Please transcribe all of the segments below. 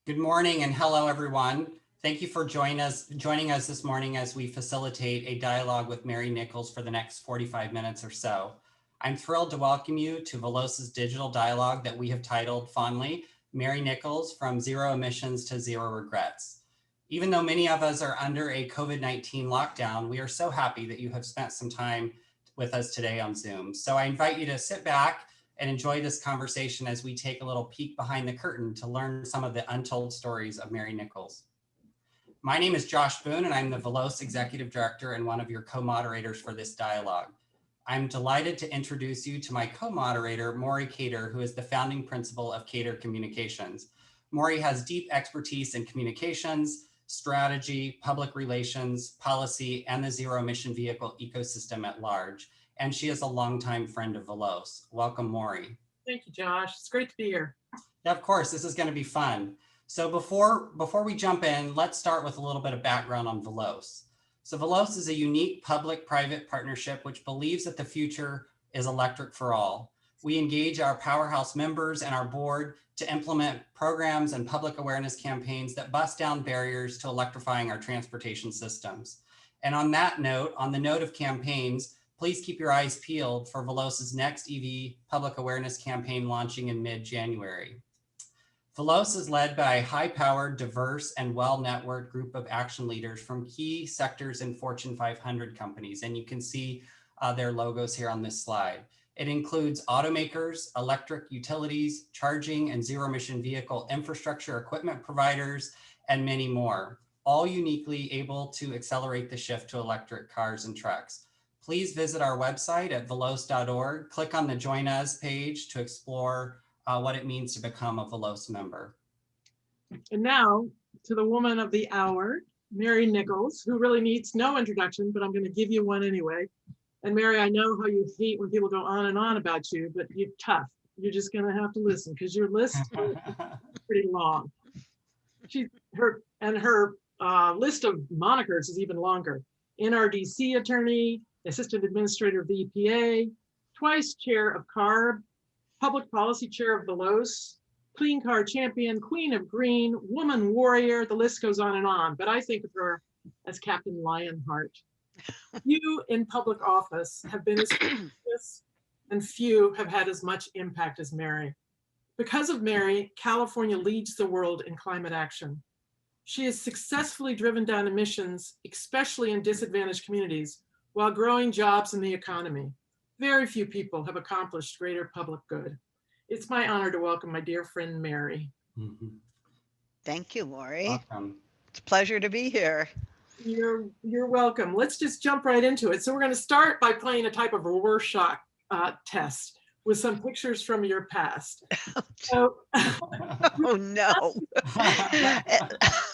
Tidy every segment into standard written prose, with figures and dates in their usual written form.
Good morning and hello, everyone. Thank you for joining us this morning as we facilitate a dialogue with Morry Nichols for the next 45 minutes or so. I'm thrilled to welcome you to Veloz's digital dialogue that we have titled fondly, Morry Nichols, From Zero Emissions to Zero Regrets. Even though many of us are under a COVID-19 lockdown, we are so happy that you have spent some time with us today on Zoom. So I invite you to sit back and enjoy this conversation as we take a little peek behind the curtain to learn some of the untold stories of Morry Nichols. My name is Josh Boone, and I'm the Veloz Executive Director and one of your co-moderators for this dialogue. I'm delighted to introduce you to my co-moderator, Morry Cater, who is the founding principal of Cater Communications. Morry has deep expertise in communications, strategy, public relations, policy, and the zero emission vehicle ecosystem at large. And she is a longtime friend of Veloz. Welcome, Morry. Thank you, Josh. It's great to be here. Yeah, of course, this is going to be fun. So before we jump in, let's start with a little bit of background on Veloz. So Veloz is a unique public-private partnership which believes that the future is electric for all. We engage our powerhouse members and our board to implement programs and public awareness campaigns that bust down barriers to electrifying our transportation systems. And on that note, on the note of campaigns, please keep your eyes peeled for Veloz's next EV public awareness campaign launching in mid-January. Veloz is led by a high-powered, diverse, and well-networked group of action leaders from key sectors in Fortune 500 companies, and you can see their logos here on this slide. It includes automakers, electric utilities, charging and zero-emission vehicle infrastructure equipment providers, and many more, all uniquely able to accelerate the shift to electric cars and trucks. Please visit our website at veloz.org. Click on the Join Us page to explore what it means to become a Veloz member. And now to the woman of the hour, Morry Nichols, who really needs no introduction, but I'm going to give you one anyway. And Morry, I know how you hate when people go on and on about you, but you're tough. You're just going to have to listen because your list is pretty long. Her list of monikers is even longer. NRDC attorney, assistant administrator of the EPA, twice chair of CARB, public policy chair of Veloz, clean car champion, queen of green, woman warrior, the list goes on and on, but I think of her as Captain Lionheart. You in public office have been as famous, and few have had as much impact as Morry. Because of Morry, California leads the world in climate action. She has successfully driven down emissions, especially in disadvantaged communities, while growing jobs in the economy. Very few people have accomplished greater public good. It's my honor to welcome my dear friend, Morry. Mm-hmm. Thank you, Morry. Welcome. It's a pleasure to be here. You're welcome. Let's just jump right into it. So we're going to start by playing a type of Rorschach test with some pictures from your past. So, oh no.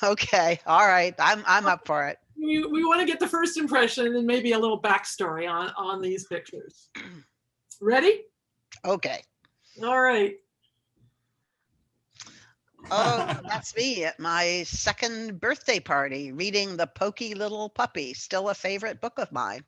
Okay, all right. I'm up for it. We want to get the first impression and maybe a little backstory on these pictures. Ready? Okay. All right. Oh, that's me at my second birthday party, reading The Pokey Little Puppy, still a favorite book of mine.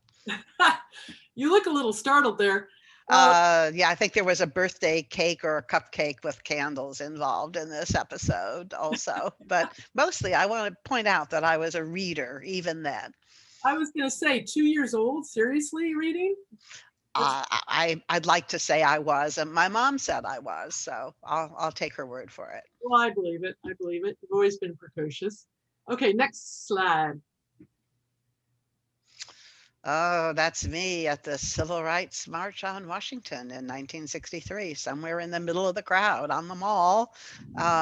You look a little startled there. Yeah, I think there was a birthday cake or a cupcake with candles involved in this episode also. But mostly I want to point out that I was a reader even then. I was going to say 2 years old, seriously reading? I'd like to say I was, and my mom said I was, so I'll take her word for it. Well, I believe it. I believe it. You've always been precocious. Okay, next slide. Oh, that's me at the Civil Rights March on Washington in 1963, somewhere in the middle of the crowd on the mall.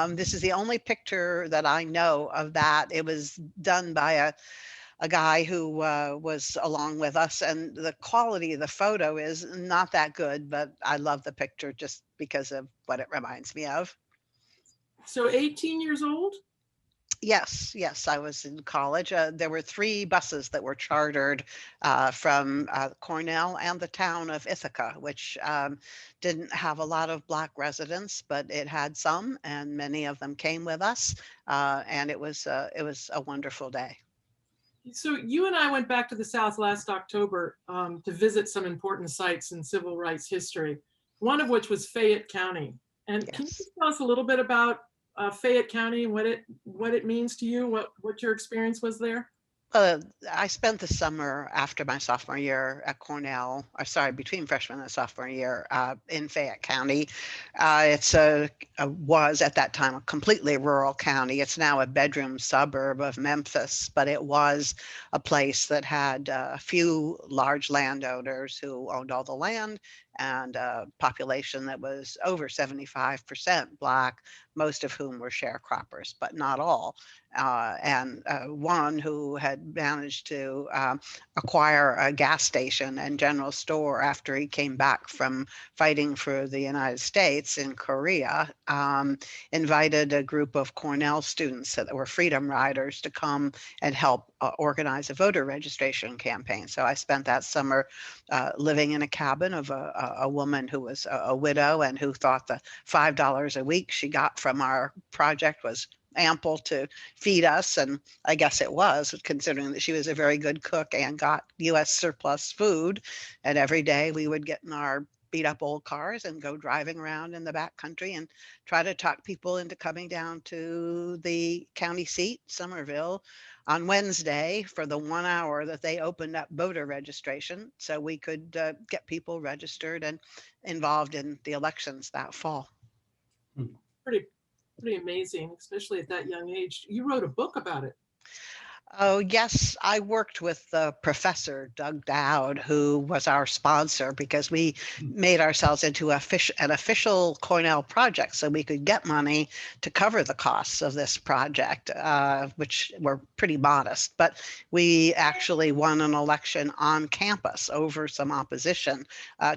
This is the only picture that I know of that. It was done by a guy who was along with us, and the quality of the photo is not that good, but I love the picture just because of what it reminds me of. So 18 years old? Yes, I was in college. There were 3 buses that were chartered from Cornell and the town of Ithaca, which didn't have a lot of Black residents, but it had some, and many of them came with us, and it was a wonderful day. So you and I went back to the South last October to visit some important sites in civil rights history, one of which was Fayette County. And Yes. can you tell us a little bit about Fayette County and what it means to you, what your experience was there? I spent the summer after my sophomore year at Cornell, or sorry, between freshman and sophomore year in Fayette County. Was at that time a completely rural county. It's now a bedroom suburb of Memphis, but it was a place that had a few large landowners who owned all the land and a population that was over 75% Black, most of whom were sharecroppers, but not all. And one who had managed to acquire a gas station and general store after he came back from fighting for the United States in Korea, invited a group of Cornell students that were Freedom Riders to come and help organize a voter registration campaign. So I spent that summer living in a cabin of a woman who was a widow and who thought the $5 a week she got from our project was ample to feed us. And I guess it was, considering that she was a very good cook and got US surplus food. And every day we would get in our beat up old cars and go driving around in the back country and try to talk people into coming down to the county seat, Somerville, on Wednesday for the 1 hour that they opened up voter registration so we could get people registered and involved in the elections that fall. Pretty, pretty amazing, especially at that young age. You wrote a book about it. Oh, yes. I worked with the professor, Doug Dowd, who was our sponsor because we made ourselves into an official Cornell project so we could get money to cover the costs of this project, which were pretty modest. But we actually won an election on campus over some opposition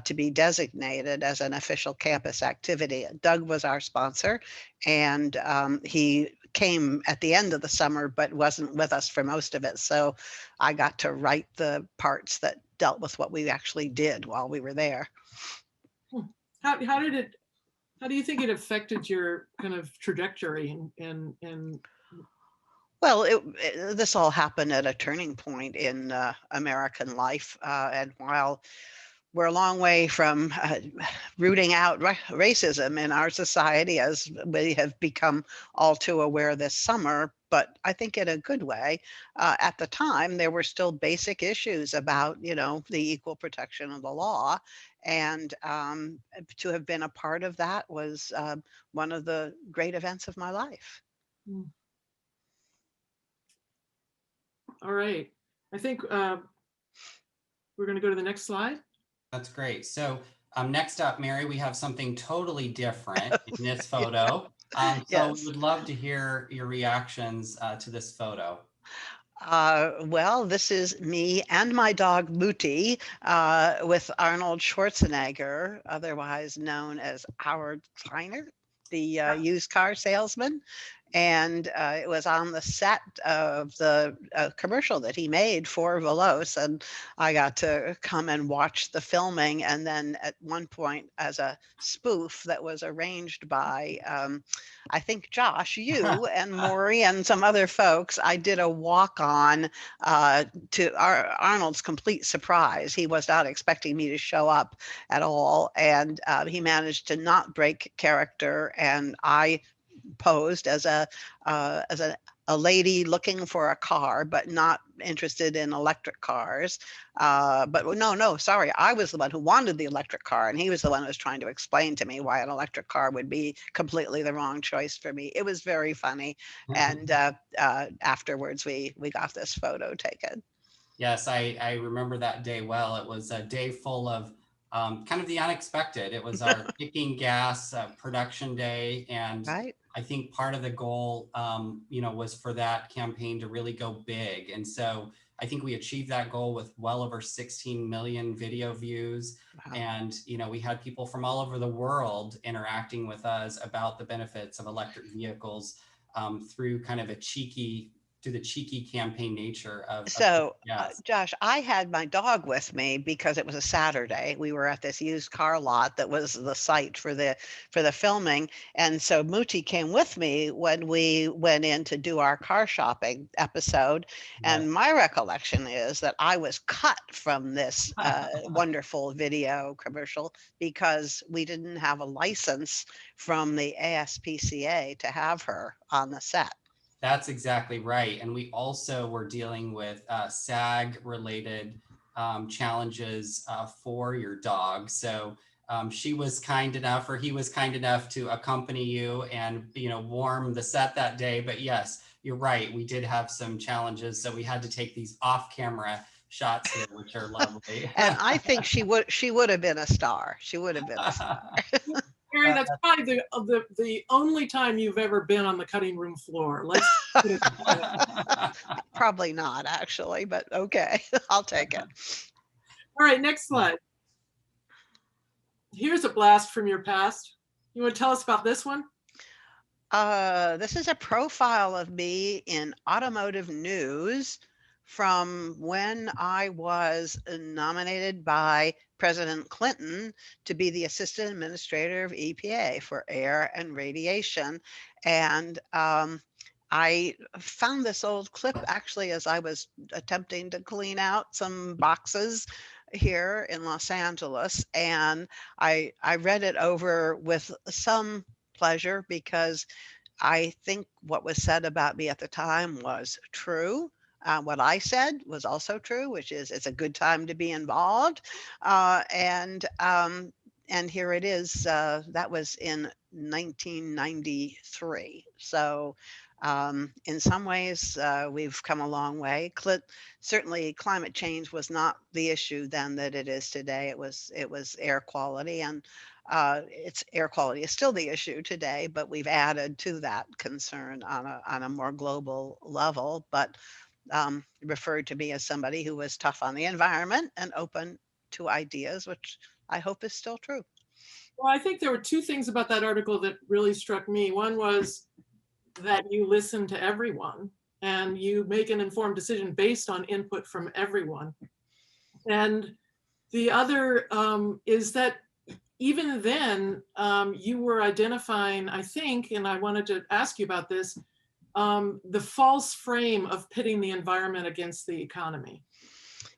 to be designated as an official campus activity. Doug was our sponsor, and he came at the end of the summer, but wasn't with us for most of it. So I got to write the parts that dealt with what we actually did while we were there. How do you think it affected your kind of trajectory and Well, this all happened at a turning point in American life. And while we're a long way from rooting out racism in our society, as we have become all too aware this summer, but I think in a good way. At the time, there were still basic issues about, the equal protection of the law. And to have been a part of that was one of the great events of my life. all right. I think we're going to go to the next slide. That's great. So next up, Mary, we have something totally different in this photo. So Yes. we would love to hear your reactions to this photo. Well, this is me and my dog Muti with Arnold Schwarzenegger, otherwise known as Howard Kleiner, the used car salesman. And it was on the set of the commercial that he made for Veloz. And I got to come and watch the filming. And then at one point, as a spoof that was arranged by, I think, Josh, you and Morry and some other folks, I did a walk on to Arnold's complete surprise. He was not expecting me to show up at all. And he managed to not break character. And I posed as a lady looking for a car, but not interested in electric cars. But no, sorry. I was the one who wanted the electric car, and he was the one who was trying to explain to me why an electric car would be completely the wrong choice for me. It was very funny. And afterwards, we got this photo taken. Yes, I remember that day well. It was a day full of kind of the unexpected. It was our kicking gas production day. And Right. I think part of the goal, was for that campaign to really go big. And so I think we achieved that goal with well over 16 million video views. Wow. And, we had people from all over the world interacting with us about the benefits of electric vehicles through kind of a cheeky to the cheeky campaign nature of So, yes. Josh, I had my dog with me because it was a Saturday. We were at this used car lot that was the site for the filming, and so Moochie came with me when we went in to do our car shopping episode. Yes. And my recollection is that I was cut from this wonderful video commercial because we didn't have a license from the ASPCA to have her on the set. That's exactly right. And we also were dealing with SAG related challenges for your dog. So she was kind enough, or he was kind enough to accompany you and, warm the set that day. But yes, you're right. We did have some challenges. So we had to take these off camera shots here, which are lovely. And I think she would have been a star. She would have been a star. Mary, that's probably the only time you've ever been on the cutting room floor. Let's put it that way. Probably not, actually, but okay, I'll take it. All right, next slide. Here's a blast from your past. You want to tell us about this one? This is a profile of me in automotive news from when I was nominated by President Clinton to be the assistant administrator of EPA for air and radiation. And I found this old clip actually as I was attempting to clean out some boxes here in Los Angeles. And I read it over with some pleasure because I think what was said about me at the time was true. What I said was also true, which is it's a good time to be involved. And here it is. That was in 1993. So in some ways, we've come a long way. Certainly, climate change was not the issue then that it is today. It was air quality, and it's air quality is still the issue today. But we've added to that concern on a more global level. But referred to me as somebody who was tough on the environment and open to ideas, which I hope is still true. Well, I think there were two things about that article that really struck me. One was that you listen to everyone and you make an informed decision based on input from everyone. And the other is that even then you were identifying, I think, and I wanted to ask you about this, the false frame of pitting the environment against the economy.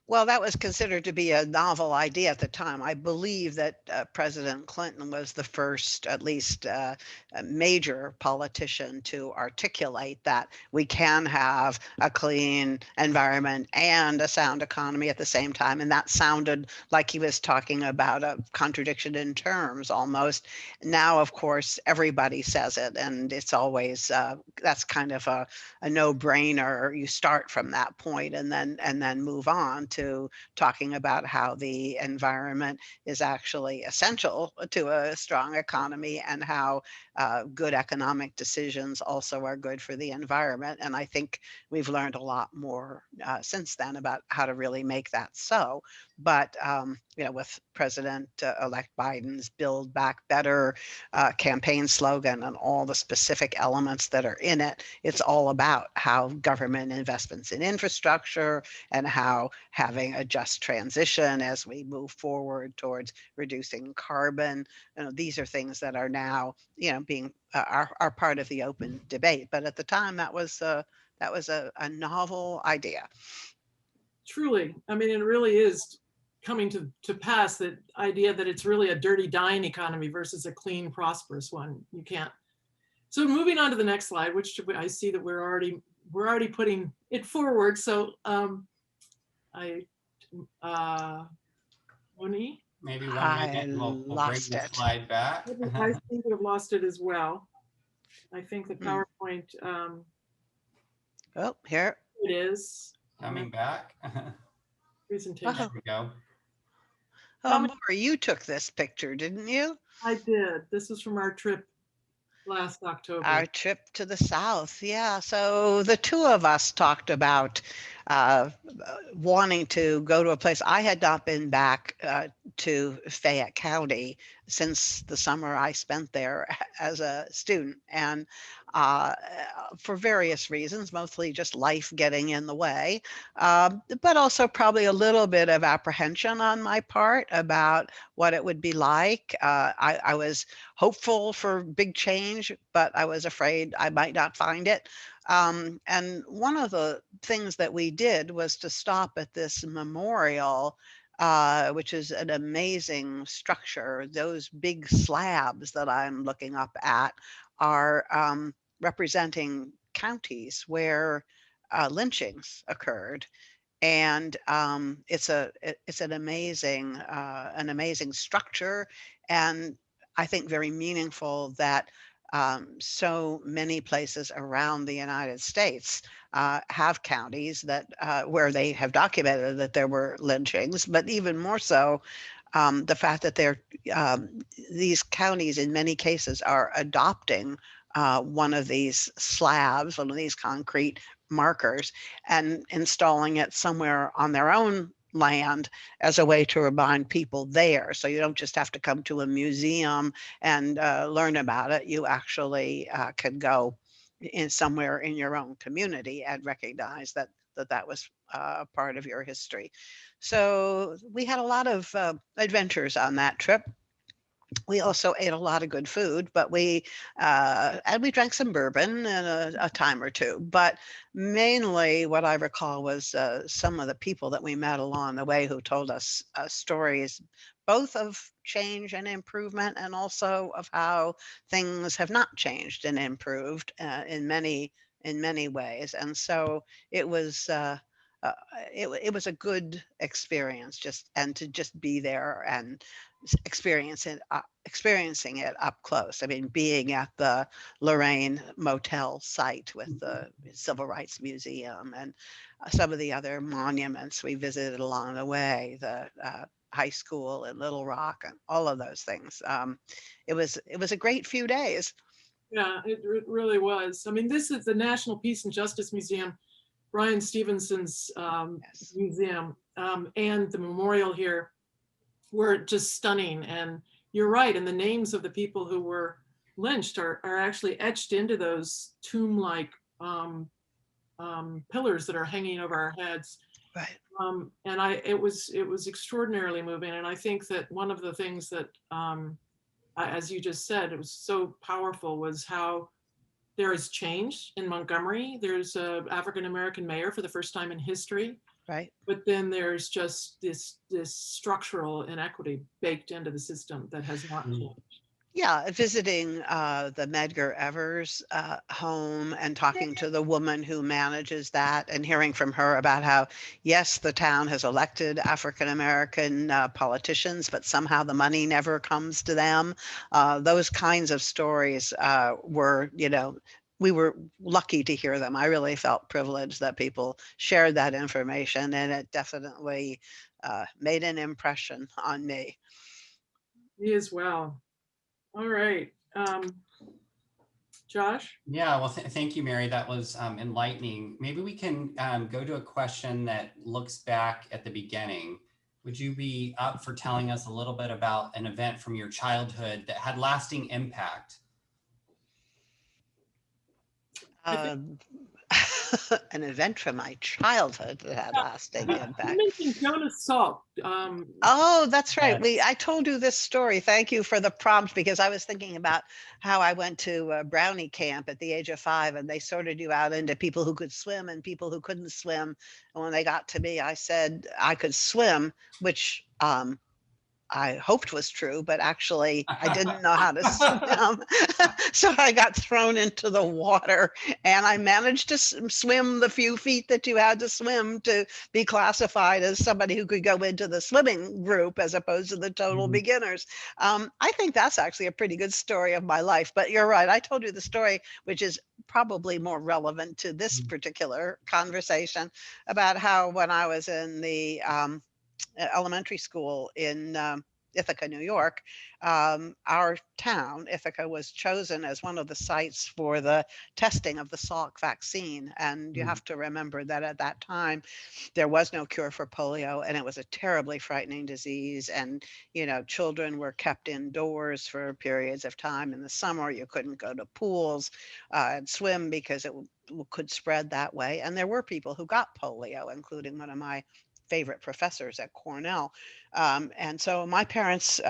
Well, that was considered to be a novel idea at the time. I believe that President Clinton was the first, at least major politician to articulate that we can have a clean environment and a sound economy at the same time. And that sounded like he was talking about a contradiction in terms almost. Now, of course, everybody says it, and it's always, that's kind of a no-brainer. You start from that point and then move on to talking about how the environment is actually essential to a strong economy and how good economic decisions also are good for the environment. And I think we've learned a lot more since then about how to really make that so. But with President-elect Biden's Build Back Better campaign slogan and all the specific elements that are in it, it's all about how government investments in infrastructure and how having a just transition as we move forward towards reducing carbon. These are things that are now, being are part of the open debate. But at the time, that was a novel idea. Truly, I mean, it really is coming to pass, that idea that it's really a dirty, dying economy versus a clean, prosperous one. You can't. So moving on to the next slide, which I see that we're already putting it forward. So Moni? Maybe 1 minute, we'll bring the slide back. I seem to have lost it as well. I think the PowerPoint. Oh, here it is. Coming back. Presentation. There we go. Oh, Morry, you took this picture, didn't you? I did. This was from our trip last October. Our trip to the South, yeah. So the two of us talked about wanting to go to a place. I had not been back to Fayette County since the summer I spent there as a student, and uh, for various reasons, mostly just life getting in the way, but also probably a little bit of apprehension on my part about what it would be like. I was hopeful for big change, but I was afraid I might not find it. And one of the things that we did was to stop at this memorial, which is an amazing structure. Those big slabs that I'm looking up at are representing counties where lynchings occurred. And it's an amazing structure, and I think very meaningful that so many places around the United States have counties that where they have documented that there were lynchings, but even more so, the fact that um, these counties in many cases are adopting one of these slabs, one of these concrete markers, and installing it somewhere on their own land as a way to remind people there. So you don't just have to come to a museum and learn about it. You actually can go in somewhere in your own community and recognize that was part of your history. So we had a lot of adventures on that trip. We also ate a lot of good food, but and we drank some bourbon and a time or two. But mainly, what I recall was some of the people that we met along the way who told us stories, both of change and improvement, and also of how things have not changed and improved in many ways. And so it was. Uh, it was a good experience and to just be there and experiencing it up close. I mean, being at the Lorraine Motel site with the Civil Rights Museum and some of the other monuments we visited along the way, the high school in Little Rock, and all of those things. It was a great few days. Yeah, it really was. I mean, this is the National Peace and Justice Museum, Brian Stevenson's Yes. museum, and the memorial here were just stunning. And you're right. And the names of the people who were lynched are actually etched into those tomb-like pillars that are hanging over our heads. Right. And it was extraordinarily moving. And I think that one of the things that, as you just said, it was so powerful was how there is change in Montgomery. There's an African-American mayor for the first time in history. Right. But then there's just this structural inequity baked into the system that has not changed. Yeah, visiting the Medgar Evers home and talking to the woman who manages that and hearing from her about how, yes, the town has elected African American politicians, but somehow the money never comes to them. Those kinds of stories were, we were lucky to hear them. I really felt privileged that people shared that information, and it definitely made an impression on me. Me as well. All right. Josh? Yeah, well, thank you, Mary. That was enlightening. Maybe we can go to a question that looks back at the beginning. Would you be up for telling us a little bit about an event from your childhood that had lasting impact? An event from my childhood that had lasting You impact. mentioned Jonas Salk. Oh, that's right. Yes. I told you this story. Thank you for the prompt, because I was thinking about how I went to Brownie camp at the age of 5, and they sorted you out into people who could swim and people who couldn't swim. And when they got to me, I said I could swim, which I hoped was true, but actually I didn't know how to swim. So I got thrown into the water, and I managed to swim the few feet that you had to swim to be classified as somebody who could go into the swimming group as opposed to the total beginners. I think that's actually a pretty good story of my life, but you're right. I told you the story, which is probably more relevant to this particular conversation, about how when I was in the elementary school in Ithaca, New York, our town, Ithaca, was chosen as one of the sites for the testing of the Salk vaccine. And you Mm. have to remember that at that time, there was no cure for polio, and it was a terribly frightening disease. And, children were kept indoors for periods of time in the summer. You couldn't go to pools and swim because it could spread that way. And there were people who got polio, including one of my favorite professors at Cornell. And so my parents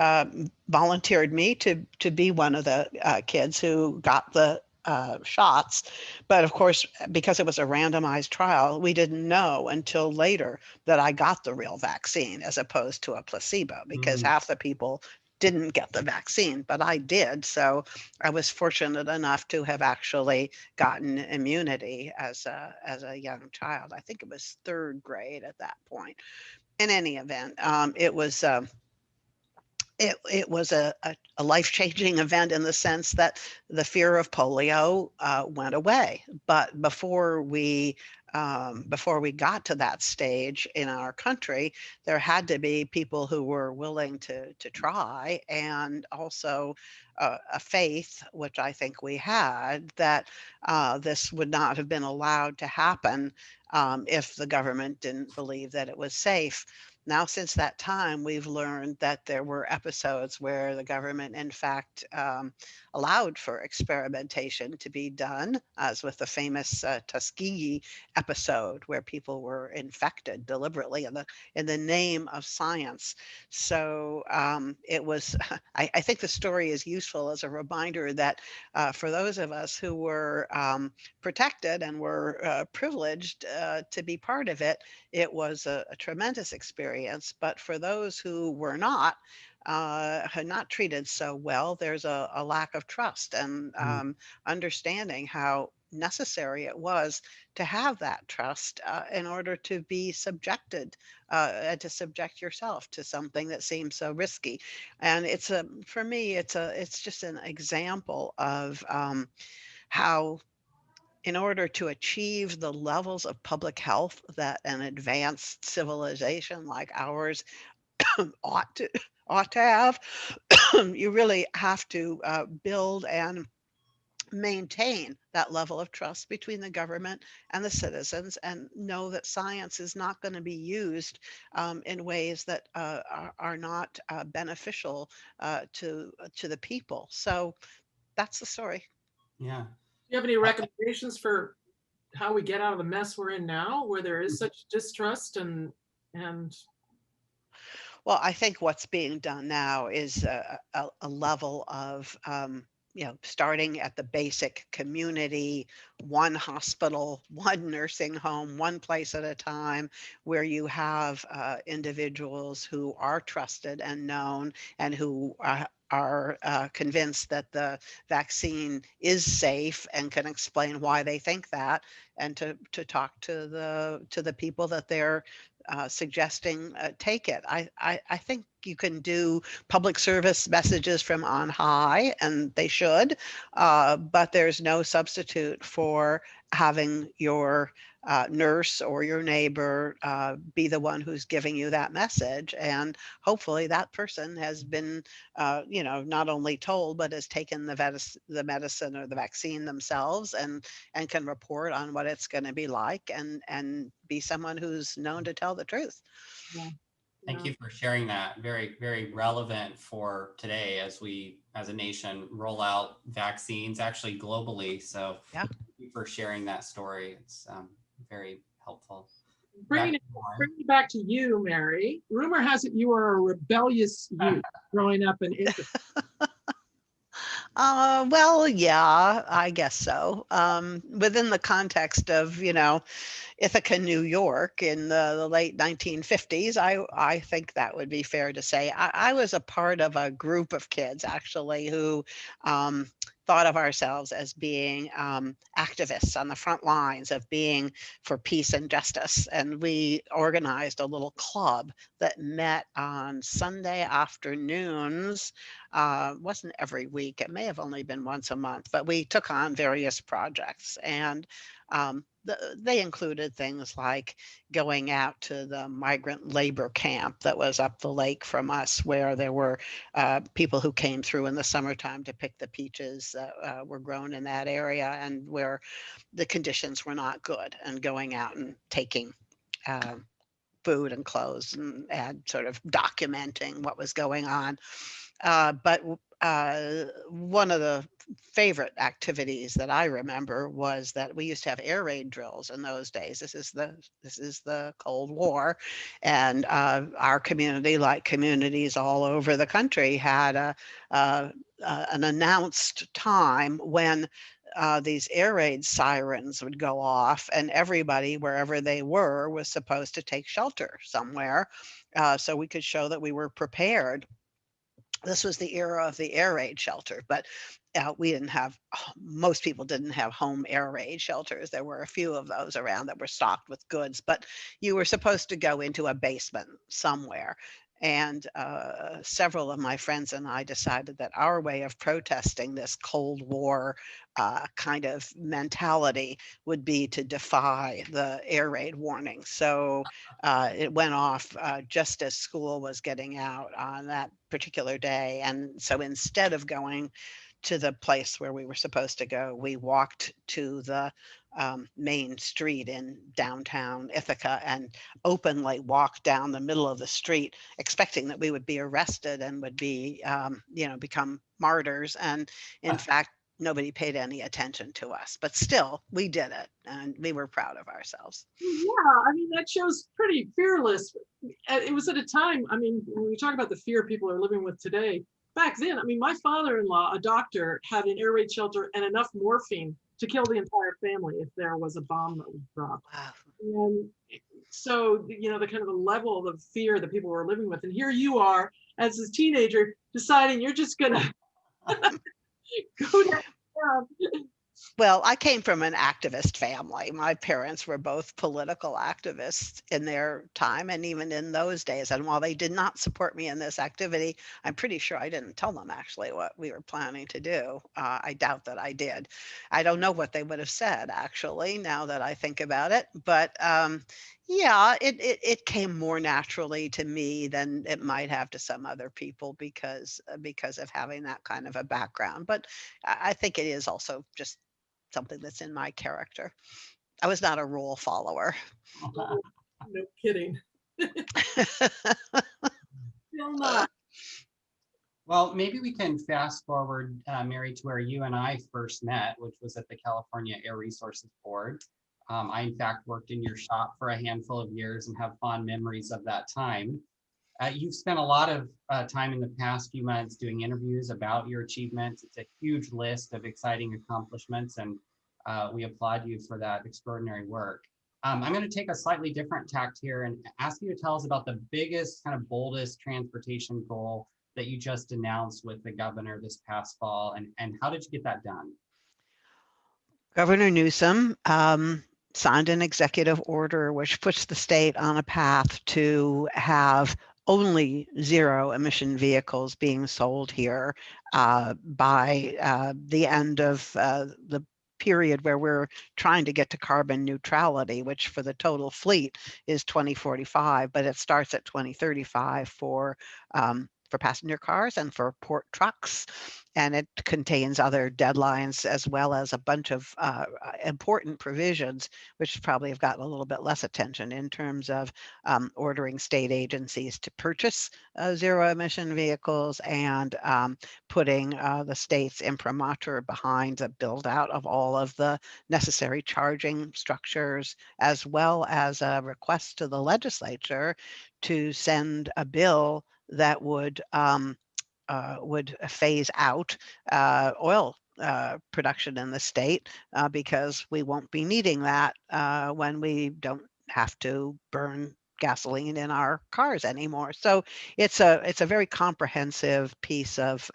volunteered me to be one of the kids who got the shots. But of course, because it was a randomized trial, we didn't know until later that I got the real vaccine as opposed to a placebo, because Mm. half the people didn't get the vaccine, but I did. So I was fortunate enough to have actually gotten immunity as a young child. I think it was third grade at that point. In any event, it was a life-changing event in the sense that the fear of polio went away. But before we got to that stage in our country, there had to be people who were willing to try, and also a faith, which I think we had, that this would not have been allowed to happen if the government didn't believe that it was safe. Now, since that time, we've learned that there were episodes where the government, in fact, allowed for experimentation to be done, as with the famous Tuskegee episode, where people were infected deliberately in the name of science. So it was. I think the story is useful as a reminder that for those of us who were protected and were privileged to be part of it, it was a tremendous experience. But for those who were not, had not treated so well, there's a lack of trust and Mm. understanding how necessary it was to have that trust in order to be subjected and to subject yourself to something that seems so risky. And for me, it's just an example of how, in order to achieve the levels of public health that an advanced civilization like ours ought to ought to have, you really have to build and maintain that level of trust between the government and the citizens, and know that science is not going to be used in ways that are not beneficial to the people. So that's the story. Yeah. you have any recommendations for how we get out of the mess we're in now, where there is such distrust and Well, I think what's being done now is a level of, starting at the basic community, one hospital, one nursing home, one place at a time, where you have individuals who are trusted and known, and who are convinced that the vaccine is safe and can explain why they think that, and to talk to the people that they're suggesting take it. I think you can do public service messages from on high, and they should, but there's no substitute for having your nurse or your neighbor be the one who's giving you that message. And hopefully that person has been, not only told, but has taken the medicine or the vaccine themselves, and can report on what it's going to be like, and be someone who's known to tell the truth. yeah, Thank yeah. you for sharing that. Very, very relevant for today as we, as a nation, roll out vaccines actually globally. So Yeah. thank you for sharing that story. It's very helpful. Bringing Dr. it, Moore? bringing it back to you, Mary. Rumor has it you were a rebellious youth growing up in Ithaca. Well, yeah, I guess so. Within the context of, Ithaca, New York in the late 1950s, I think that would be fair to say. I was a part of a group of kids, actually, who um, thought of ourselves as being activists on the front lines of being for peace and justice. And we organized a little club that met on Sunday afternoons. Wasn't every week, it may have only been once a month, but we took on various projects. And they included things like going out to the migrant labor camp that was up the lake from us, where there were people who came through in the summertime to pick the peaches that were grown in that area, and where the conditions were not good, and going out and taking uh, food and clothes, and sort of documenting what was going on. But one of the favorite activities that I remember was that we used to have air raid drills in those days. This is the Cold War, and our community, like communities all over the country, had an announced time when these air raid sirens would go off, and everybody, wherever they were, was supposed to take shelter somewhere, so we could show that we were prepared. This was the era of the air raid shelter, but we didn't have, most people didn't have home air raid shelters. There were a few of those around that were stocked with goods, but you were supposed to go into a basement somewhere. And several of my friends and I decided that our way of protesting this Cold War kind of mentality would be to defy the air raid warning. So it went off just as school was getting out on that particular day. And so instead of going to the place where we were supposed to go, we walked to the main street in downtown Ithaca and openly walked down the middle of the street, expecting that we would be arrested and would be, become martyrs. And in fact, nobody paid any attention to us, but still we did it, and we were proud of ourselves. Yeah, I mean, that shows pretty fearless. It was at a time, I mean, when we talk about the fear people are living with today, back then, I mean, my father-in-law, a doctor, had an air raid shelter and enough morphine to kill the entire family if there was a bomb that was dropped. Wow. And so, the kind of the level of fear that people were living with. And here you are as a teenager deciding you're just going to go down. Well, I came from an activist family. My parents were both political activists in their time and even in those days. And while they did not support me in this activity, I'm pretty sure I didn't tell them actually what we were planning to do. I doubt that I did. I don't know what they would have said actually, now that I think about it. But yeah, it came more naturally to me than it might have to some other people because of having that kind of a background. But I think it is also just something that's in my character. I was not a rule follower. No kidding. Still not. Well, maybe we can fast forward, Mary, to where you and I first met, which was at the California Air Resources Board. I, in fact, worked in your shop for a handful of years and have fond memories of that time. You've spent a lot of time in the past few months doing interviews about your achievements. It's a huge list of exciting accomplishments, and we applaud you for that extraordinary work. I'm going to take a slightly different tact here and ask you to tell us about the biggest, kind of boldest transportation goal that you just announced with the governor this past fall, and how did you get that done? Governor Newsom signed an executive order which puts the state on a path to have only zero emission vehicles being sold here by the end of the period where we're trying to get to carbon neutrality, which for the total fleet is 2045, but it starts at 2035 for passenger cars and for port trucks. And it contains other deadlines as well as a bunch of important provisions, which probably have gotten a little bit less attention in terms of ordering state agencies to purchase zero emission vehicles and putting the state's imprimatur behind the build out of all of the necessary charging structures, as well as a request to the legislature to send a bill that would phase out oil production in the state because we won't be needing that when we don't have to burn gasoline in our cars anymore. So it's a very comprehensive piece of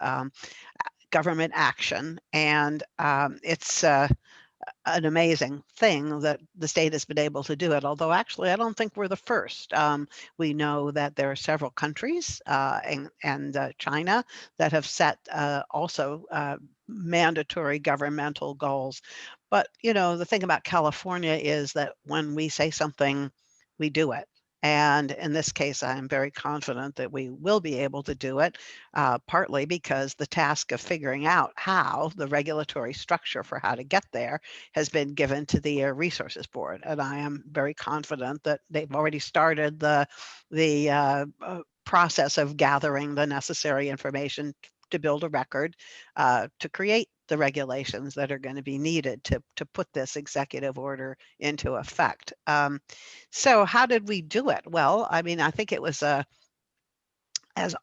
government action, and it's an amazing thing that the state has been able to do it, although actually I don't think we're the first. We know that there are several countries and China that have set also mandatory governmental goals. But, the thing about California is that when we say something, we do it. And in this case, I'm very confident that we will be able to do it, partly because the task of figuring out how the regulatory structure for how to get there has been given to the Air Resources Board. And I am very confident that they've already started the process of gathering the necessary information to build a record, to create the regulations that are going to be needed to put this executive order into effect. So how did we do it? Well, I mean, I think it was as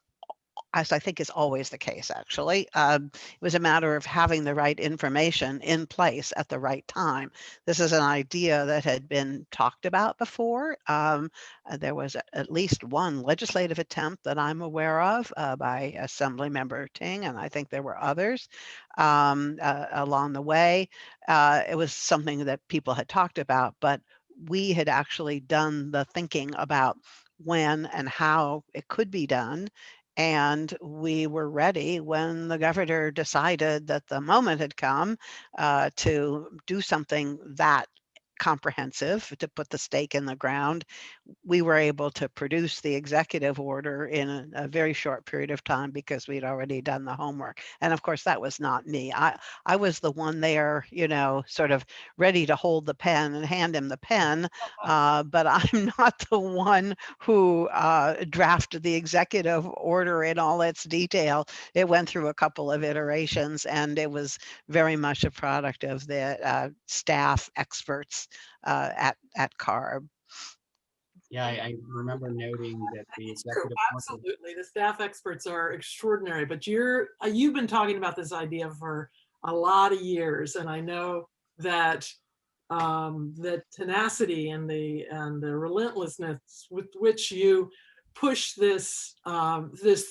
as I think is always the case, actually. It was a matter of having the right information in place at the right time. This is an idea that had been talked about before. There was at least one legislative attempt that I'm aware of by Assemblymember Ting, and I think there were others along the way. It was something that people had talked about, but we had actually done the thinking about when and how it could be done, and we were ready when the governor decided that the moment had come to do something that comprehensive, to put the stake in the ground. We were able to produce the executive order in a very short period of time because we'd already done the homework. And of course, that was not me. I was the one there, sort of ready to hold the pen and hand him the pen, but I'm not the one who drafted the executive order in all its detail. It went through a couple of iterations, and it was very much a product of the staff experts at CARB. Yeah, I remember noting that the It's true. executive order. Absolutely. The staff experts are extraordinary, but you've been talking about this idea for a lot of years. And I know that the tenacity and the relentlessness with which you push this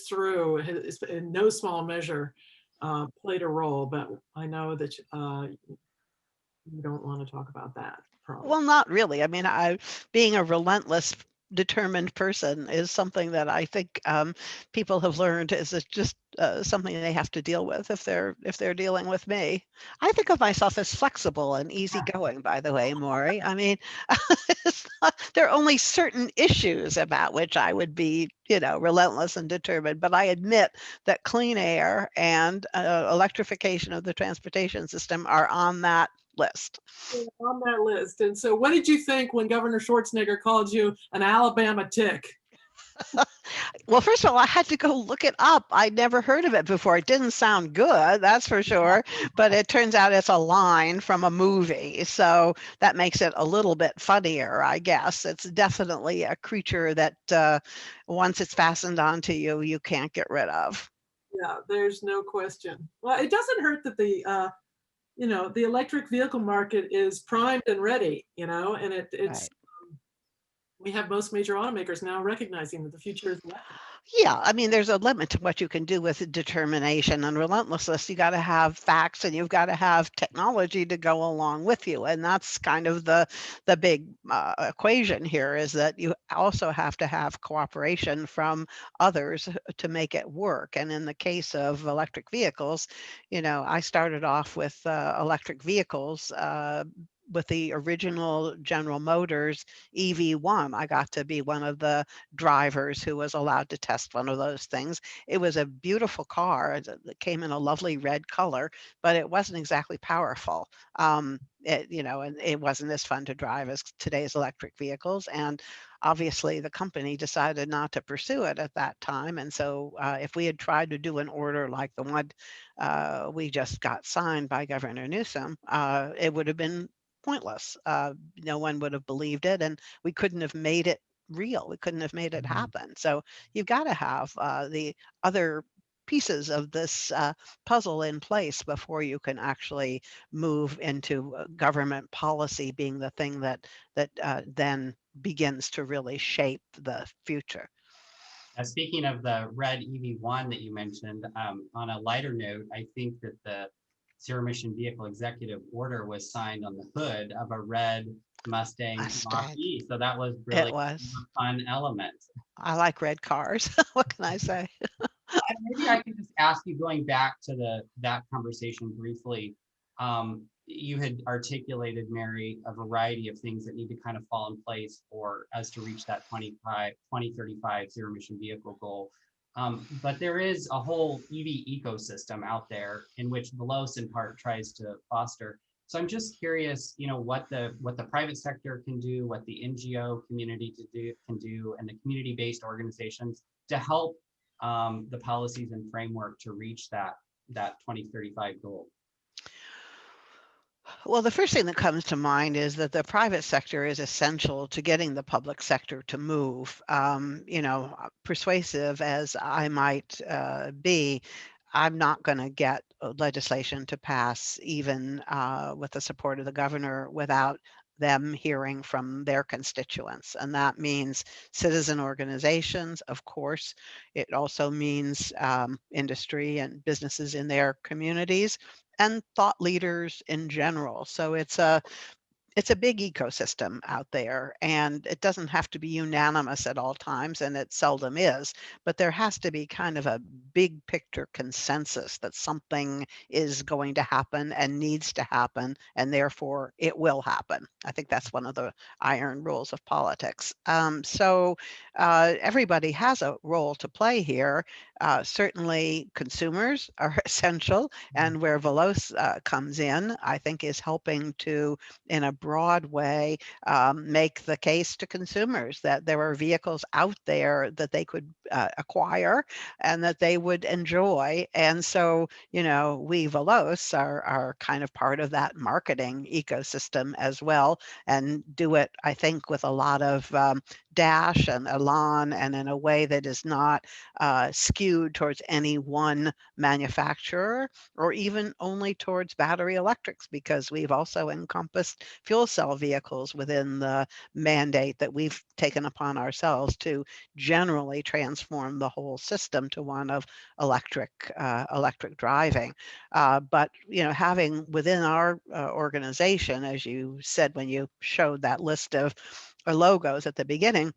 through has in no small measure played a role. But I know that you don't want to talk about that, probably. Well, not really. I mean, being a relentless, determined person is something that I think people have learned is just something they have to deal with if they're dealing with me. I think of myself as flexible and easygoing, by the way, Morry. I mean, there are only certain issues about which I would be, relentless and determined. But I admit that clean air and electrification of the transportation system are on that list. On that list. And so what did you think when Governor Schwarzenegger called you an Alabama tick? Well, first of all, I had to go look it up. I'd never heard of it before. It didn't sound good, that's for sure. But it turns out it's a line from a movie. So that makes it a little bit funnier, I guess. It's definitely a creature that once it's fastened onto you, you can't get rid of. Yeah, there's no question. Well, it doesn't hurt that the electric vehicle market is primed and ready, and it's Right. we have most major automakers now recognizing that the future is electric. Yeah, I mean, there's a limit to what you can do with determination and relentlessness. You got to have facts and you've got to have technology to go along with you, and that's kind of the big equation here. Is that you also have to have cooperation from others to make it work. And in the case of electric vehicles, I started off with electric vehicles. With the original General Motors EV1, I got to be one of the drivers who was allowed to test one of those things. It was a beautiful car that came in a lovely red color, but it wasn't exactly powerful. And it wasn't as fun to drive as today's electric vehicles. And obviously, the company decided not to pursue it at that time. And so, if we had tried to do an order like the one we just got signed by Governor Newsom, it would have been pointless. No one would have believed it, and we couldn't have made it real. We couldn't have made it happen. So you've got to have the other pieces of this puzzle in place before you can actually move into government policy being the thing that then begins to really shape the future. Speaking of the red EV1 that you mentioned, on a lighter note, I think that the zero emission vehicle executive order was signed on the hood of a red Mustang Mach-E. So that was really It was. a fun element. I like red cars. What can I say? Maybe I can just ask you, going back to that conversation briefly. you had articulated, Mary, a variety of things that need to kind of fall in place for us to reach that 2035 zero emission vehicle goal. But there is a whole EV ecosystem out there in which Veloz in part tries to foster. So I'm just curious, what the private sector can do, what the NGO community can do, and the community-based organizations to help the policies and framework to reach that 2035 goal. Well, the first thing that comes to mind is that the private sector is essential to getting the public sector to move. Persuasive as I might be, I'm not going to get legislation to pass, even with the support of the governor, without them hearing from their constituents. And that means citizen organizations, of course. It also means industry and businesses in their communities and thought leaders in general. So it's a big ecosystem out there, and it doesn't have to be unanimous at all times, and it seldom is, but there has to be kind of a big picture consensus that something is going to happen and needs to happen, and therefore it will happen. I think that's one of the iron rules of politics. So everybody has a role to play here. Certainly consumers are essential, and where Veloz comes in, I think, is helping to, in a broad way, make the case to consumers that there are vehicles out there that they could acquire and that they would enjoy. And so, we Veloz are kind of part of that marketing ecosystem as well, and do it, I think, with a lot of dash and elan, and in a way that is not skewed towards any one manufacturer or even only towards battery electrics, because we've also encompassed fuel cell vehicles within the mandate that we've taken upon ourselves to generally transform the whole system to one of electric driving. But having within our organization, as you said when you showed that list of logos at the beginning,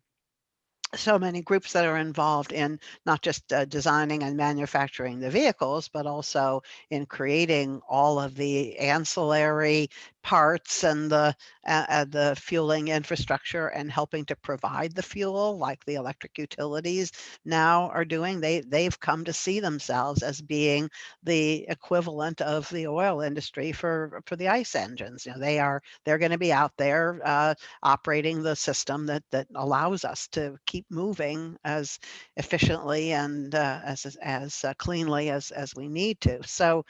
so many groups that are involved in not just designing and manufacturing the vehicles, but also in creating all of the ancillary parts and the fueling infrastructure, and helping to provide the fuel, like the electric utilities now are doing. They've come to see themselves as being the equivalent of the oil industry for the ICE engines. They're going to be out there operating the system that allows us to keep moving as efficiently and as cleanly as we need to. So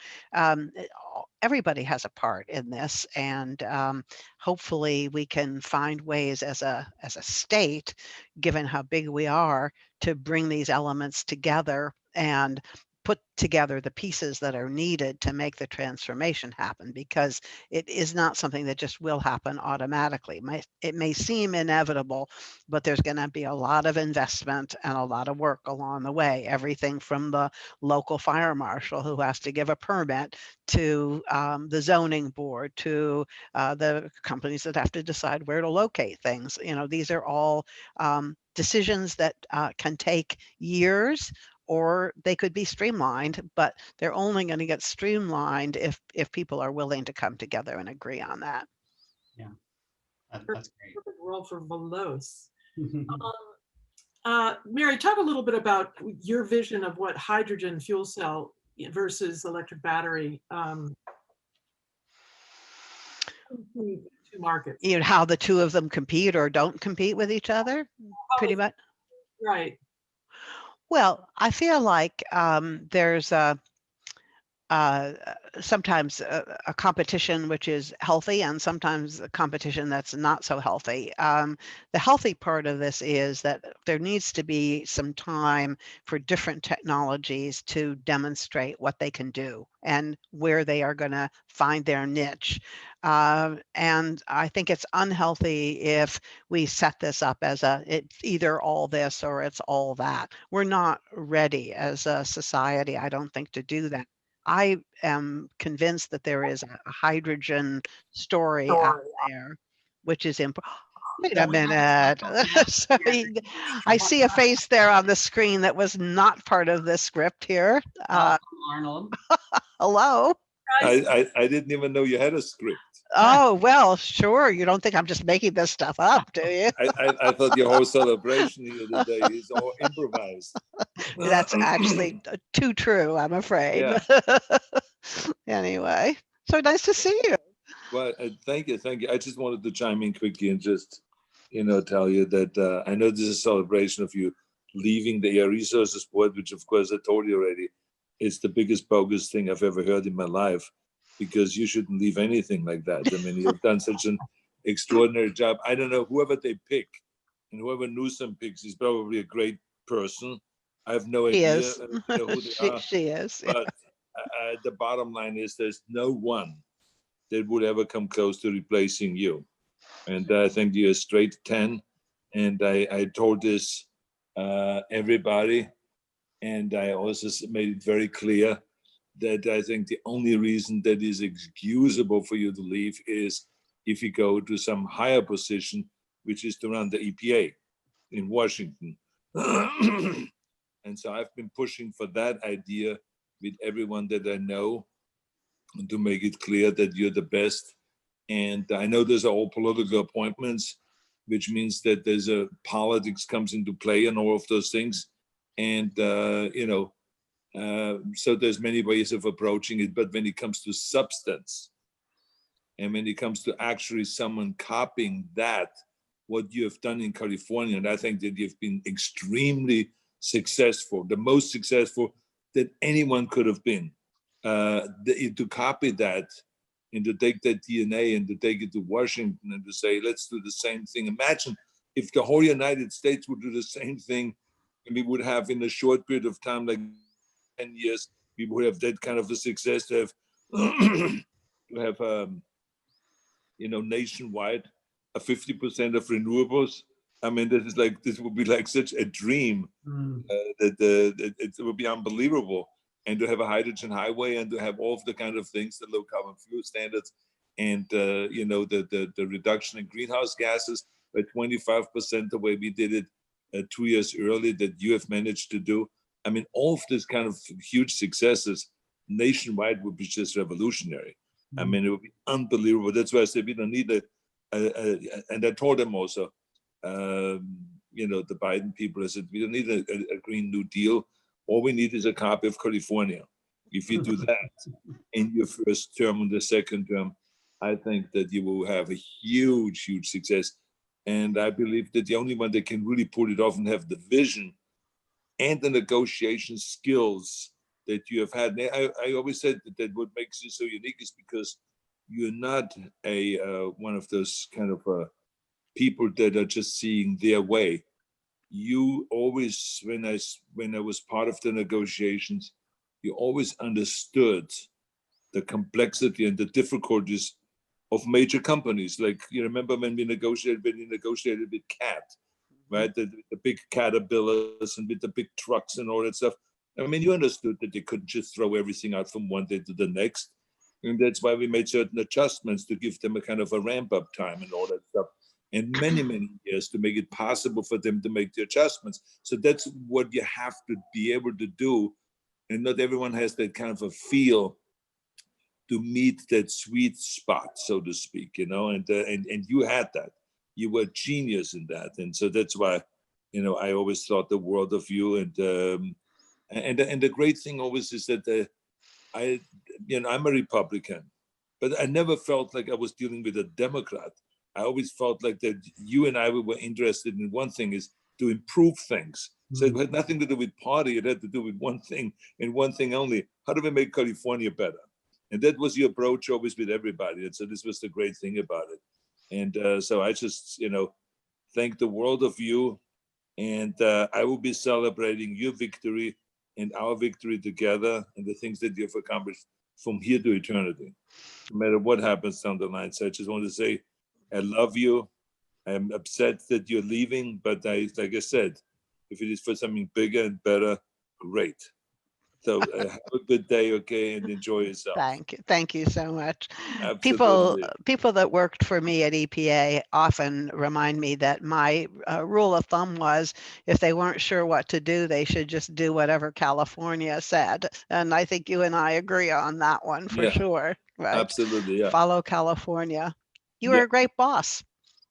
everybody has a part in this, and hopefully we can find ways as a state, given how big we are, to bring these elements together and put together the pieces that are needed to make the transformation happen, because it is not something that just will happen automatically. It may seem inevitable, but there's going to be a lot of investment and a lot of work along the way. Everything from the local fire marshal who has to give a permit, to the zoning board, to the companies that have to decide where to locate things. These are all decisions that can take years, or they could be streamlined, but they're only going to get streamlined if people are willing to come together and agree on that. Yeah, that's great. Perfect role for Veloz. Mary, talk a little bit about your vision of what hydrogen fuel cell versus electric battery two markets. How the two of them compete or don't compete with each other, pretty much. Right. Well, I feel like there's sometimes a competition which is healthy, and sometimes a competition that's not so healthy. The healthy part of this is that there needs to be some time for different technologies to demonstrate what they can do and where they are going to find their niche. And I think it's unhealthy if we set this up as it's either all this or it's all that. We're not ready as a society, I don't think, to do that. I am convinced that there is a hydrogen story out there, which is important. Wait a minute. I see a face there on the screen that was not part of this script here. Arnold. Hello. I didn't even know you had a script. Oh, well, sure. You don't think I'm just making this stuff up, do you? I thought your whole celebration here today is all improvised. That's actually too true, I'm afraid. Yeah. Anyway, so nice to see you. Well, thank you. I just wanted to chime in quickly and just, tell you that I know this is a celebration of you leaving the Air Resources Board, which of course I told you already, is the biggest bogus thing I've ever heard in my life, because you shouldn't leave anything like that. I mean, you've done such an extraordinary job. I don't know, whoever they pick and whoever Newsom picks is probably a great person. I have no She idea is. who they are, She is. but the bottom line is there's no one that would ever come close to replacing you. And I think you're a straight 10. And I told this everybody, and I also made it very clear that I think the only reason that is excusable for you to leave is if you go to some higher position, which is to run the EPA in Washington. And so I've been pushing for that idea with everyone that I know, and to make it clear that you're the best. And I know those are all political appointments, which means that there's a politics comes into play and all of those things. And, so there's many ways of approaching it, but when it comes to substance, and when it comes to actually someone copying that, what you have done in California, and I think that you've been extremely successful, the most successful that anyone could have been. To copy that and to take that DNA and to take it to Washington and to say, let's do the same thing. Imagine if the whole United States would do the same thing, and we would have in a short period of time, like 10 years, we would have that kind of a success to have, nationwide, a 50% of renewables. I mean, this would be like such a dream that it would be unbelievable. And to have a hydrogen highway and to have all of the kind of things, the low carbon fuel standards, and the reduction in greenhouse gases by 25% the way we did it 2 years early that you have managed to do. I mean, all of these kind of huge successes nationwide would be just revolutionary. I mean, it would be unbelievable. That's why I said we don't need and I told them also, the Biden people, I said, we don't need a Green New Deal. All we need is a copy of California. If you do that in your first term and the second term, I think that you will have a huge, huge success. And I believe that the only one that can really pull it off and have the vision and the negotiation skills that you have had. I always said that what makes you so unique is because you're not one of those kind of people that are just seeing their way. You always, when I was part of the negotiations, you always understood the complexity and the difficulties of major companies. Like, you remember when we negotiated with CAT, right? The big Caterpillars and with the big trucks and all that stuff. I mean, you understood that they couldn't just throw everything out from one day to the next. And that's why we made certain adjustments to give them a kind of a ramp up time and all that stuff. And many, many years to make it possible for them to make the adjustments. So that's what you have to be able to do. And not everyone has that kind of a feel to meet that sweet spot, so to speak, and you had that. You were a genius in that. And so that's why, I always thought the world of you. And the great thing always is that I'm a Republican, but I never felt like I was dealing with a Democrat. I always felt like that you and I were interested in one thing, is to improve things. So it had nothing to do with party. It had to do with one thing and one thing only. How do we make California better? And that was your approach always with everybody. And so this was the great thing about it. And so I just, thank the world of you. And I will be celebrating your victory and our victory together and the things that you've accomplished from here to eternity, no matter what happens down the line. So I just want to say, I love you. I'm upset that you're leaving, but like I said, if it is for something bigger and better, great. So have a good day, okay, and enjoy yourself. Thank you so much. Absolutely. People that worked for me at EPA often remind me that my rule of thumb was if they weren't sure what to do, they should just do whatever California said. And I think you and I agree on that one for sure. Right? Absolutely, yeah. Follow California. You were a great boss.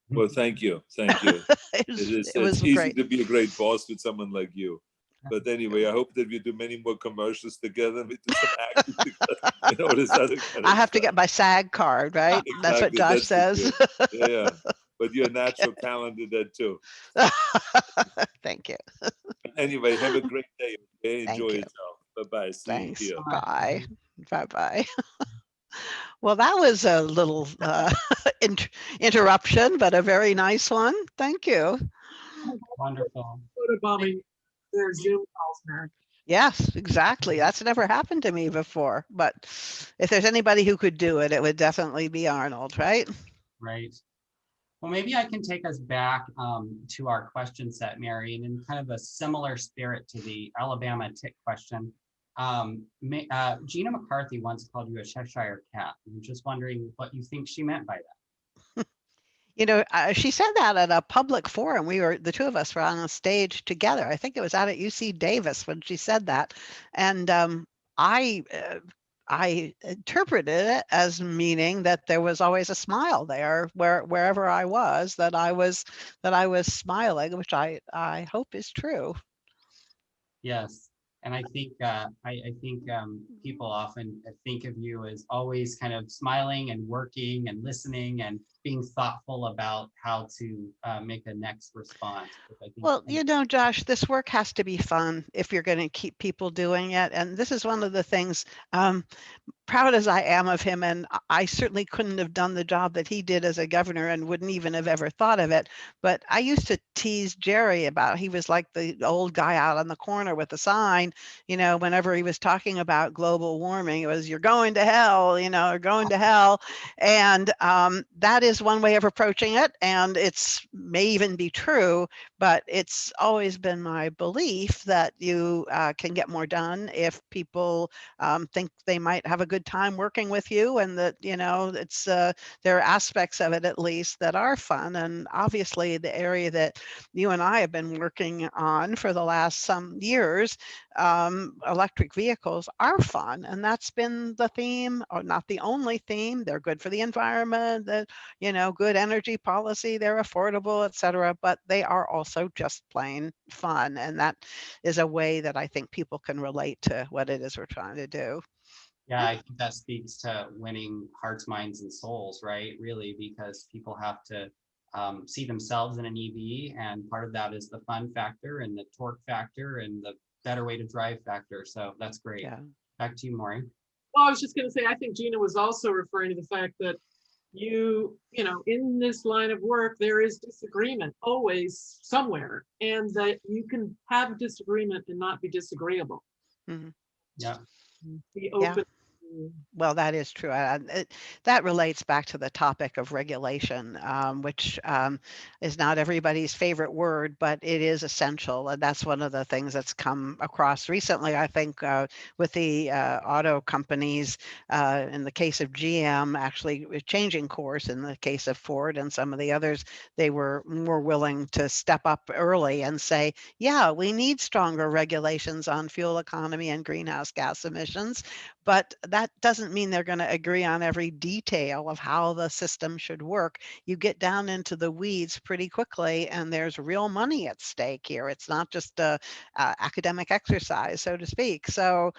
Well, thank you. Thank you. It's easy great. to be a great boss with someone like you. But anyway, I hope that we do many more commercials together. We do some acting together, you know, this other kind I of have to stuff. get my SAG card, right? Exactly, That's what Josh says. Yeah. But you're a natural talent in that too. Thank you. Anyway, have a great day. Okay? Enjoy Thank you. yourself. Bye-bye. See Thanks. you here. Bye. Bye-bye. Well, that was a little interruption, but a very nice one. Thank you. Wonderful. Photobombing their Zoom calls, Mary. Yes, exactly. That's never happened to me before. But if there's anybody who could do it, it would definitely be Arnold, right? Right. Well, maybe I can take us back to our question set, Mary, and in kind of a similar spirit to the Alabama tick question. Gina McCarthy once called you a Cheshire cat. I'm just wondering what you think she meant by that. You know, she said that at a public forum. The two of us were on a stage together. I think it was out at UC Davis when she said that. And I interpreted it as meaning that there was always a smile there wherever I was, that I was smiling, which I hope is true. Yes. And I think people often think of you as always kind of smiling and working and listening and being thoughtful about how to make a next response. Well, you know, Josh, this work has to be fun if you're going to keep people doing it. And this is one of the things, proud as I am of him, and I certainly couldn't have done the job that he did as a governor and wouldn't even have ever thought of it. But I used to tease Jerry about, he was like the old guy out on the corner with a sign, you know, whenever he was talking about global warming, it was, you're going to hell, you know, you're going to hell. And that is one way of approaching it. And it's may even be true, but it's always been my belief that you can get more done if people think they might have a good time working with you, and that, you know, it's there are aspects of it at least that are fun. And obviously the area that you and I have been working on for the last some years, electric vehicles are fun, and that's been the theme, or not the only theme. They're good for the environment, that, you know, good energy policy, they're affordable, etc., but they are also just plain fun, and that is a way that I think people can relate to what it is we're trying to do. Yeah, I think that speaks to winning hearts, minds, and souls, right? Really, because people have to see themselves in an EV, and part of that is the fun factor and the torque factor and the better way to drive factor. So that's great. Yeah. Back to you, Morry. Well, I was just going to say, I think Gina was also referring to the fact that you know, in this line of work, there is disagreement always somewhere, and that you can have disagreement and not be disagreeable. Mm-hmm. Yeah. Be open. Yeah. Well, that is true. That relates back to the topic of regulation, which is not everybody's favorite word, but it is essential. And that's one of the things that's come across recently, I think, with the auto companies, in the case of GM, actually changing course. In the case of Ford and some of the others, they were more willing to step up early and say, yeah, we need stronger regulations on fuel economy and greenhouse gas emissions. But that doesn't mean they're going to agree on every detail of how the system should work. You get down into the weeds pretty quickly, and there's real money at stake here. It's not just a academic exercise, so to speak. So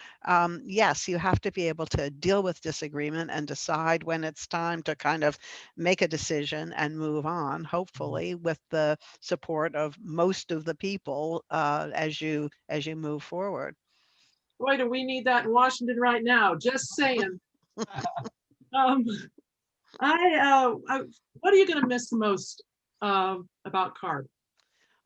yes, you have to be able to deal with disagreement and decide when it's time to kind of make a decision and move on, hopefully with the support of most of the people as you move forward. Boy, do we need that in Washington right now. Just saying. What are you going to miss the most about CARB?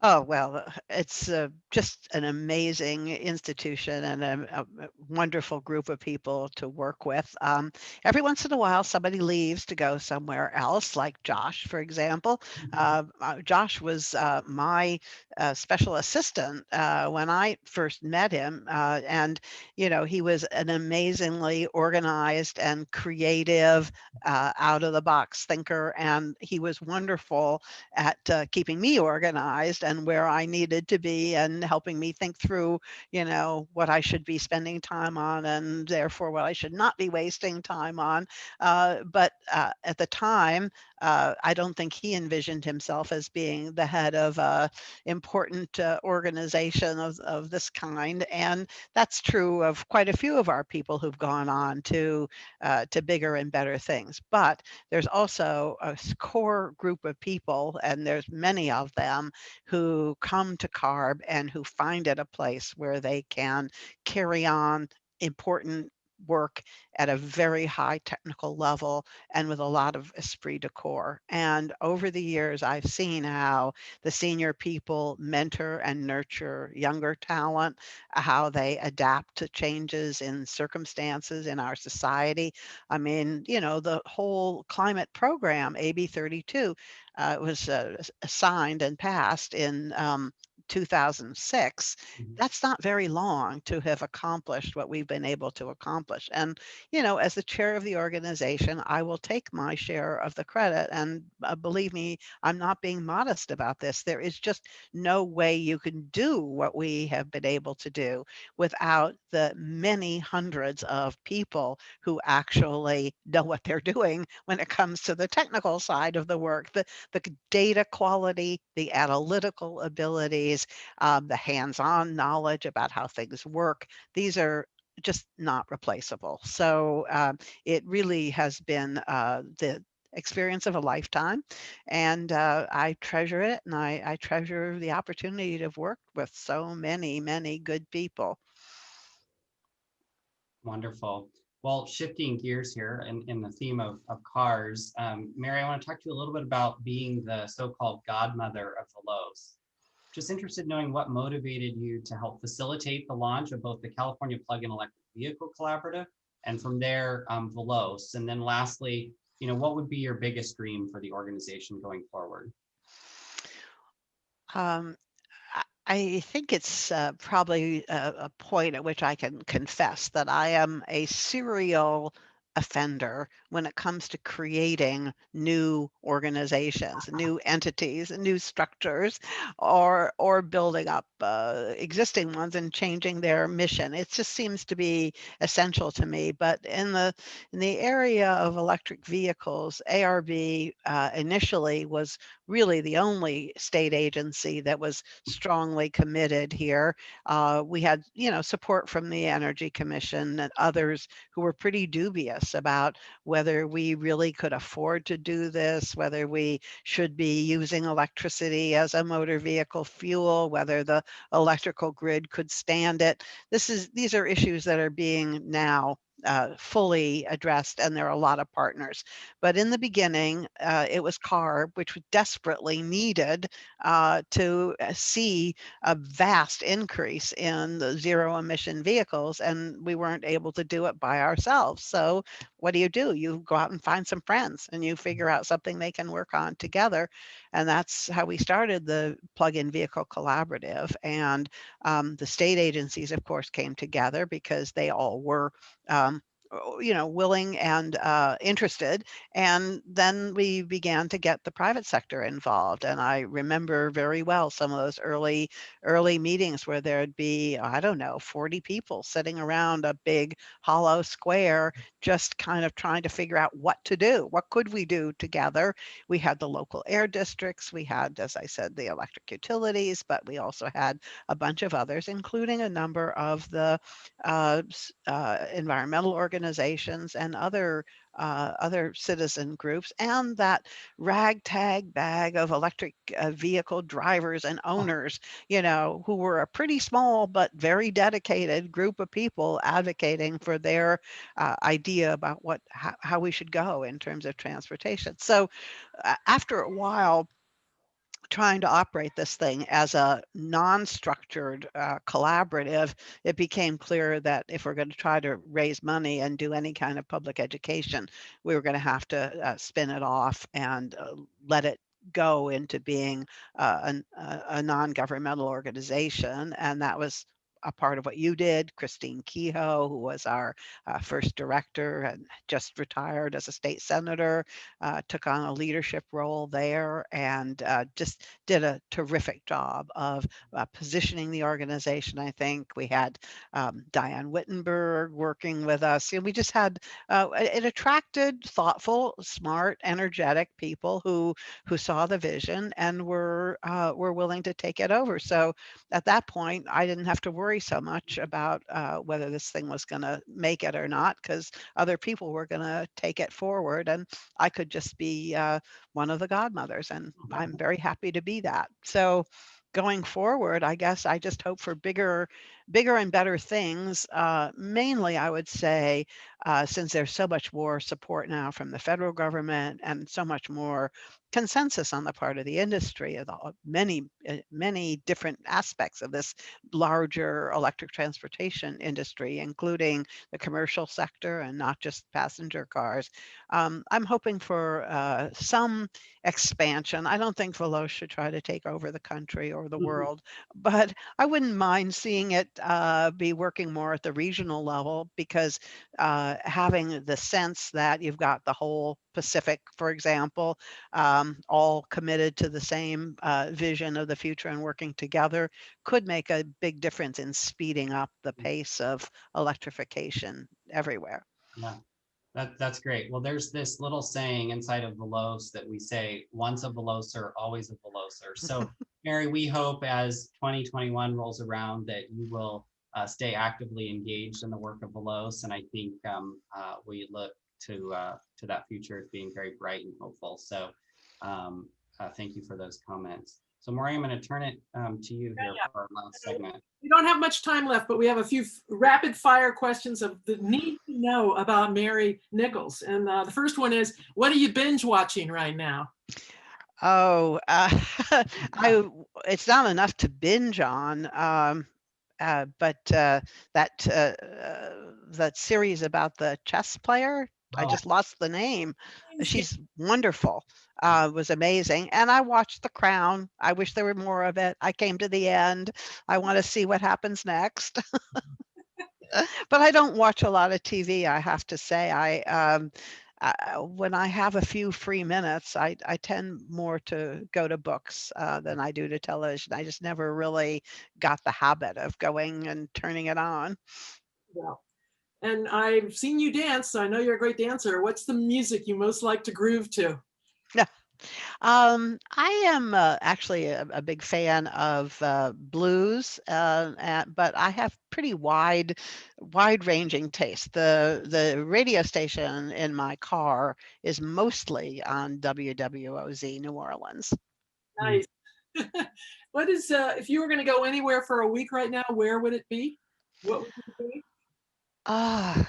Oh, well, it's just an amazing institution and a wonderful group of people to work with. Every once in a while, somebody leaves to go somewhere else, like Josh, for example. Josh was my special assistant when I first met him. And, you know, he was an amazingly organized and creative, out of the box thinker. And he was wonderful at keeping me organized and where I needed to be and helping me think through, you know, what I should be spending time on and therefore what I should not be wasting time on. But at the time, I don't think he envisioned himself as being the head of a important organization of this kind. And that's true of quite a few of our people who've gone on to bigger and better things. But there's also a core group of people, and there's many of them, who come to CARB and who find it a place where they can carry on important work at a very high technical level and with a lot of esprit de corps. And over the years, I've seen how the senior people mentor and nurture younger talent, how they adapt to changes in circumstances in our society. I mean, you know, the whole climate program, AB 32, was signed and passed in 2006. Mhm. That's not very long to have accomplished what we've been able to accomplish. And, you know, as the chair of the organization, I will take my share of the credit. And believe me, I'm not being modest about this. There is just no way you can do what we have been able to do without the many hundreds of people who actually know what they're doing when it comes to the technical side of the work, the data quality, the analytical abilities, the hands-on knowledge about how things work. These are just not replaceable. So it really has been the experience of a lifetime, and I treasure it, and I treasure the opportunity to work with so many, many good people. Wonderful. Well, shifting gears here in the theme of cars, Mary, I want to talk to you a little bit about being the so-called godmother of Veloz. Just interested in knowing what motivated you to help facilitate the launch of both the California Plug-in Electric Vehicle Collaborative and from there, Veloz. And then lastly, you know, what would be your biggest dream for the organization going forward? Um, I think it's probably a point at which I can confess that I am a serial offender when it comes to creating new organizations, new entities, new structures, or building up existing ones and changing their mission. It just seems to be essential to me. But in the area of electric vehicles, ARB initially was really the only state agency that was strongly committed here. We had, you know, support from the Energy Commission and others who were pretty dubious about whether we really could afford to do this, whether we should be using electricity as a motor vehicle fuel, whether the electrical grid could stand it. These are issues that are being now fully addressed, and there are a lot of partners. But in the beginning, it was CARB, which desperately needed to see a vast increase in the zero emission vehicles, and we weren't able to do it by ourselves. So what do? You go out and find some friends and you figure out something they can work on together. And that's how we started the Plug-in Vehicle Collaborative. And the state agencies, of course, came together because they all were um, you know, willing and interested. And then we began to get the private sector involved. And I remember very well some of those early meetings where there'd be, I don't know, 40 people sitting around a big hollow square, just kind of trying to figure out what to do. What could we do together? We had the local air districts. We had, as I said, the electric utilities, but we also had a bunch of others, including a number of the environmental organizations and other citizen groups, and that ragtag bag of electric vehicle drivers and owners, you know, who were a pretty small but very dedicated group of people advocating for their idea about how we should go in terms of transportation. So after a while, trying to operate this thing as a non-structured collaborative, it became clear that if we're going to try to raise money and do any kind of public education, we were going to have to spin it off and let it go into being a non-governmental organization. And that was a part of what you did. Christine Kehoe, who was our first director and just retired as a state senator, took on a leadership role there and just did a terrific job of positioning the organization. I think we had Diane Wittenberg working with us. We just had, it attracted thoughtful, smart, energetic people who saw the vision and were willing to take it over. So at that point, I didn't have to worry so much about whether this thing was going to make it or not, because other people were going to take it forward, and I could just be one of the godmothers, and I'm very happy to be that. So going forward, I guess I just hope for bigger and better things. Mainly, I would say, since there's so much more support now from the federal government and so much more consensus on the part of the industry of many different aspects of this larger electric transportation industry, including the commercial sector and not just passenger cars. I'm hoping for some expansion. I don't think Veloz should try to take over the country or the world, but I wouldn't mind seeing it be working more at the regional level, because having the sense that you've got the whole Pacific, for example, all committed to the same vision of the future and working together could make a big difference in speeding up the pace of electrification everywhere. Yeah, that's great. Well, there's this little saying inside of Veloz that we say, once a Velozer, always a Velozer. So Morry, we hope as 2021 rolls around that you will stay actively engaged in the work of Veloz. And I think we look to that future as being very bright and hopeful. So thank you for those comments. So Morry, I'm going to turn it to you here for our last segment. We don't have much time left, but we have a few rapid fire questions of the need to know about Morry Nichols. And the first one is, what are you binge watching right now? Oh, it's not enough to binge on. But that series about the chess player, I just lost the name. She's wonderful. Was amazing. And I watched The Crown. I wish there were more of it. I came to the end. I want to see what happens next. But I don't watch a lot of TV, I have to say. When I have a few free minutes, I tend more to go to books than I do to television. I just never really got the habit of going and turning it on. Yeah. And I've seen you dance, so I know you're a great dancer. What's the music you most like to groove to? I am actually a big fan of blues, but I have pretty wide-ranging taste. The radio station in my car is mostly on WWOZ New Orleans. Nice. What is if you were going to go anywhere for a week right now, where would it be? What would it be? I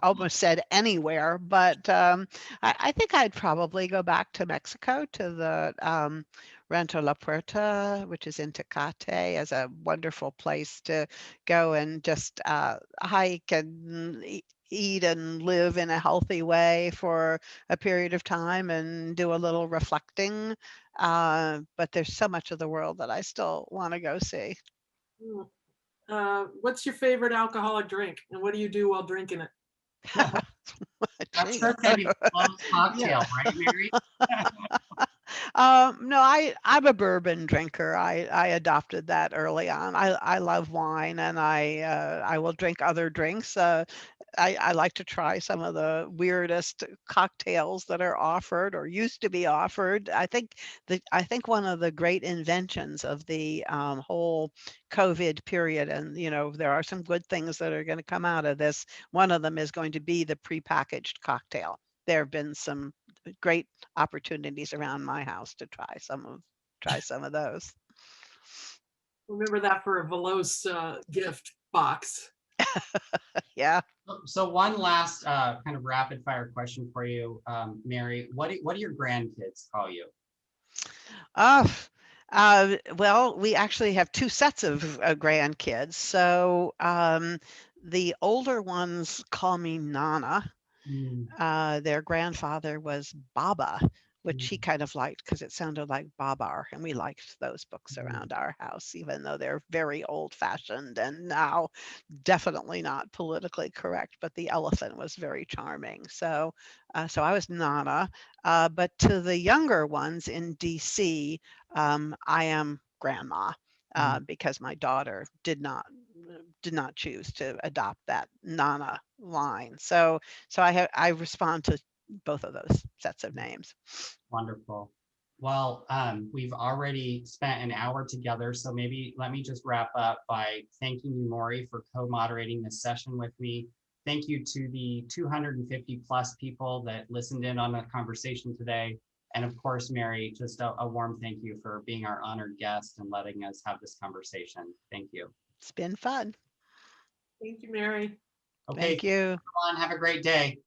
almost said anywhere, but I think I'd probably go back to Mexico, to the Rancho La Puerta, which is in Tecate, as a wonderful place to go and just hike and eat and live in a healthy way for a period of time and do a little reflecting. But there's so much of the world that I still want to go see. What's your favorite alcoholic drink, and what do you do while drinking it? I'm sure it's going to be a cocktail, right, Morry? No, I'm a bourbon drinker. I adopted that early on. I love wine, and I will drink other drinks. I like to try some of the weirdest cocktails that are offered or used to be offered. I think one of the great inventions of the whole COVID period, and there are some good things that are going to come out of this. One of them is going to be the prepackaged cocktail. There have been some great opportunities around my house to try some of those. Remember that for a Veloz gift box. Yeah. So one last kind of rapid fire question for you, Morry. What do your grandkids call you? Oh, well, we actually have two sets of grandkids. So the older ones call me Nana. Their grandfather was Baba, which he kind of liked because it sounded like Babar, and we liked those books around our house, even though they're very old-fashioned and now definitely not politically correct. But the elephant was very charming. So, so I was Nana. But to the younger ones in DC, I am Grandma. Because my daughter did not choose to adopt that Nana line. So I respond to both of those sets of names. Wonderful. Well, we've already spent an hour together, so maybe let me just wrap up by thanking you, Morry, for co-moderating this session with me. Thank you to the 250 plus people that listened in on the conversation today. And of course, Mary, just a warm thank you for being our honored guest and letting us have this conversation. Thank you. It's been fun. Thank you, Mary. Okay, Thank you. everyone, have a great day.